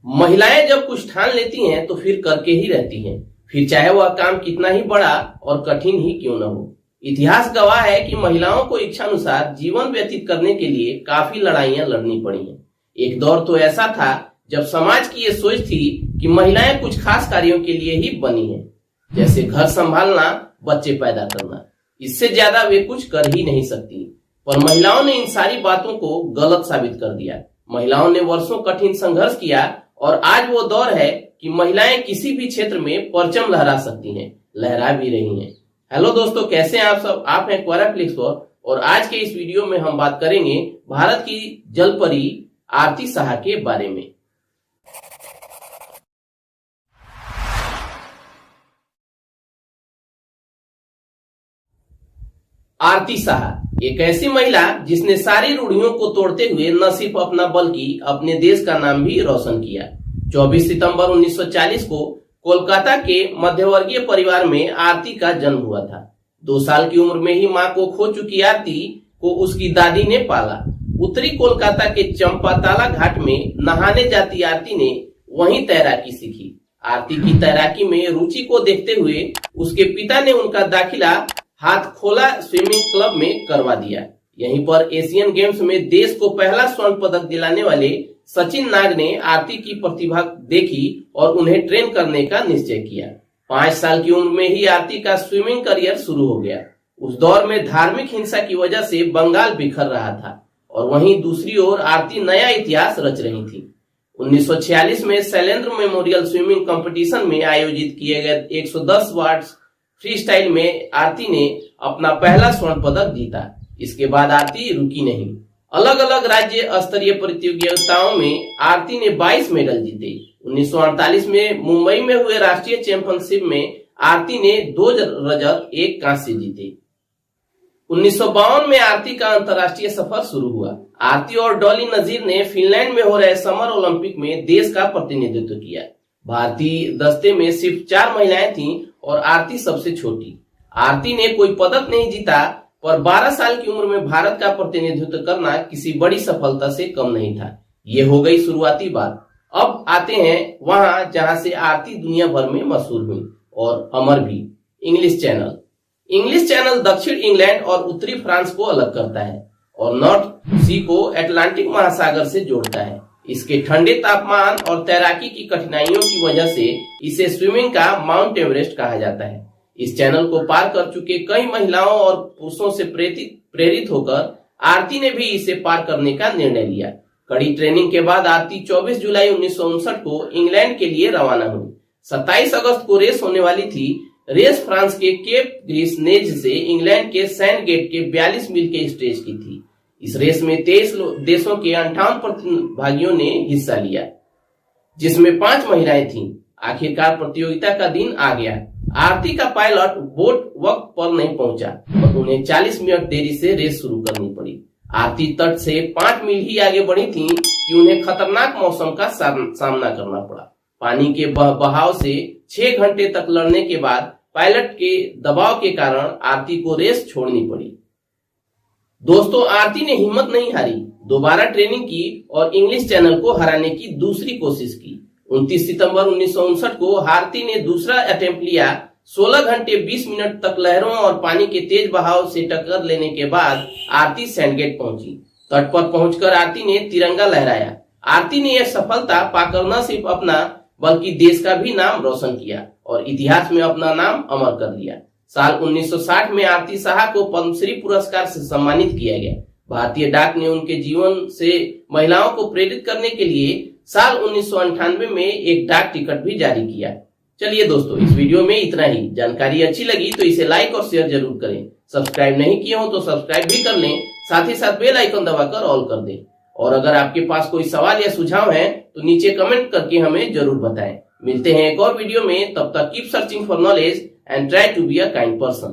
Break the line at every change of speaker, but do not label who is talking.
महिलाएं जब कुछ ठान लेती हैं तो फिर करके ही रहती हैं, फिर चाहे वह काम कितना ही बड़ा और कठिन ही क्यों न हो। इतिहास गवाह है कि महिलाओं को इच्छानुसार जीवन व्यतीत करने के लिए काफी लड़ाइयां लड़नी पड़ी हैं। एक दौर तो ऐसा था जब समाज की ये सोच थी कि महिलाएं कुछ खास कार्यों के लिए ही बनी हैं, जैसे घर संभालना, बच्चे पैदा करना। इससे ज्यादा वे कुछ कर ही नहीं सकती। पर महिलाओं ने इन सारी बातों को गलत साबित कर दिया। महिलाओं ने वर्षों कठिन संघर्ष किया और आज वो दौर है कि महिलाएं किसी भी क्षेत्र में परचम लहरा सकती हैं, लहरा भी रही हैं। हेलो दोस्तों, कैसे हैं आप सब? आप हैं क्वारा क्लिक्स पर और आज के इस वीडियो में हम बात करेंगे भारत की जलपरी आरती साहा के बारे में। आरती साहा एक ऐसी महिला जिसने सारी रूढ़ियों को तोड़ते हुए न सिर्फ अपना बल्कि अपने देश का नाम भी रोशन किया। 24 सितंबर 1940 को कोलकाता के मध्यवर्गीय परिवार में आरती का जन्म हुआ था। 2 साल की उम्र में ही मां को खो चुकी आरती को उसकी दादी ने पाला। उत्तरी कोलकाता के चंपाताला घाट में नहाने जाती आरती ने वहीं तैराकी सीखी। आरती की तैराकी में रुचि को देखते हुए उसके पिता ने उनका दाखिला हाथ खोला स्विमिंग क्लब में करवा दिया। यहीं पर एशियन गेम्स में देश को पहला स्वर्ण पदक दिलाने वाले सचिन नाग ने आरती की प्रतिभा देखी और उन्हें ट्रेन करने का निश्चय किया। 5 साल की उम्र में ही आरती का स्विमिंग करियर शुरू हो गया। उस दौर में धार्मिक हिंसा की वजह से बंगाल बिखर रहा था और वहीं दूसरी ओर आरती नया इतिहास रच रही थी। 1946 में शैलेंद्र मेमोरियल स्विमिंग कंपटीशन में आयोजित किए गए 110 वाट्स फ्री स्टाइल में आरती ने अपना पहला स्वर्ण पदक जीता। इसके बाद आरती रुकी नहीं। अलग अलग राज्य स्तरीय प्रतियोगिताओं में आरती ने 22 मेडल जीते। 1948 में मुंबई में हुए राष्ट्रीय चैंपियनशिप में आरती ने 2 रजत 1 कांस्य जीते। 1952 में आरती का अंतर्राष्ट्रीय सफर शुरू हुआ। आरती और डॉली नजीर ने फिनलैंड में हो रहे समर ओलंपिक में देश का प्रतिनिधित्व किया। भारतीय दस्ते में सिर्फ 4 महिलाएं थीं और आरती सबसे छोटी। आरती ने कोई पदक नहीं जीता, पर 12 साल की उम्र में भारत का प्रतिनिधित्व करना किसी बड़ी सफलता से कम नहीं था। ये हो गई शुरुआती बात। अब आते हैं वहां जहां से आरती दुनिया भर में मशहूर हुई और अमर भी। English channel. इंग्लिश चैनल दक्षिण इंग्लैंड और उत्तरी फ्रांस को अलग करता है और नॉर्थ सी को अटलांटिक महासागर से जोड़ता है। इसके ठंडे तापमान और तैराकी की कठिनाइयों की वजह से इसे स्विमिंग का माउंट एवरेस्ट कहा जाता है। इस चैनल को पार कर चुके कई महिलाओं और पुरुषों से प्रेरित होकर आरती ने भी इसे पार करने का निर्णय लिया। कड़ी ट्रेनिंग के बाद आरती 24 जुलाई 1959 को इंग्लैंड के लिए रवाना हुई। 27 अगस्त को रेस होने वाली थी। रेस फ्रांस के केप ग्रिसनेज से इंग्लैंड के सैंड गेट के 42 मील के स्टेज की थी। इस रेस में 23 देशों के 58 प्रतिभागियों ने हिस्सा लिया, जिसमें 5 महिलाएं थीं। आखिरकार प्रतियोगिता का दिन आ गया। आरती का पायलट बोट वक्त पर नहीं पहुंचा और उन्हें 40 मिनट देरी से रेस शुरू करनी पड़ी। आरती तट से 5 मील ही आगे बढ़ी थी कि उन्हें खतरनाक मौसम का सामना करना पड़ा। पानी के बहाव से 6 घंटे तक लड़ने के बाद पायलट के दबाव के कारण आरती को रेस छोड़नी पड़ी। दोस्तों, आरती ने हिम्मत नहीं हारी, दोबारा ट्रेनिंग की और इंग्लिश चैनल को हराने की दूसरी कोशिश की। 29 सितंबर 1959 को आरती ने दूसरा अटेम्प्ट लिया। 16 घंटे 20 मिनट तक लहरों और पानी के तेज बहाव से टक्कर लेने के बाद आरती सैंडगेट पहुंची। तट पर पहुंचकर आरती ने तिरंगा लहराया। आरती ने यह सफलता पाकर न सिर्फ अपना बल्कि देश का भी नाम रोशन किया और इतिहास में अपना नाम अमर कर दिया। साल 1960 में आरती साहा को पद्मश्री पुरस्कार से सम्मानित किया गया। भारतीय डाक ने उनके जीवन से महिलाओं को प्रेरित करने के लिए साल 1998 में एक डाक टिकट भी जारी किया। चलिए दोस्तों, इस वीडियो में इतना ही। जानकारी अच्छी लगी तो इसे लाइक और शेयर जरूर करें। सब्सक्राइब नहीं किए हो तो सब्सक्राइब भी कर लें, साथ ही साथ बेल आइकन दबाकर ऑल कर दें। और अगर आपके पास कोई सवाल या सुझाव है तो नीचे कमेंट करके हमें जरूर बताएं। मिलते हैं एक और वीडियो में, तब तक keep searching for knowledge and try to be a kind person.